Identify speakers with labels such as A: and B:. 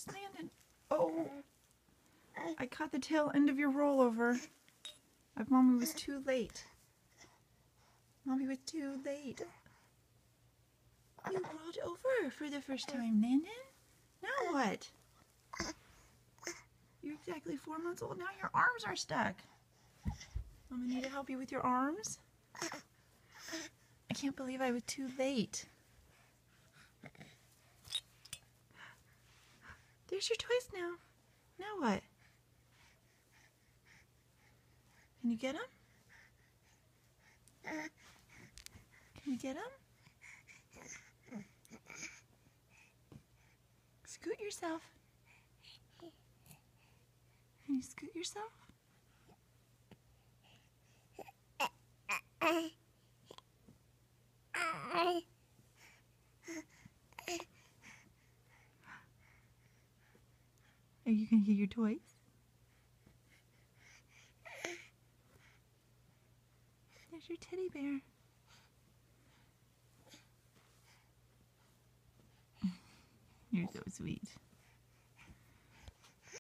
A: Just landed. Oh, I caught the tail end of your rollover. Mommy was too late. Mommy was too late. You rolled over for the first time, Nan. Now what? You're exactly 4 months old. Now your arms are stuck. Mama need to help you with your arms? I can't believe I was too late. There's your toys now. Now what? Can you get them? Can you get them? Scoot yourself. Can you scoot yourself? Are you gonna get your toys? There's your teddy bear. You're so sweet.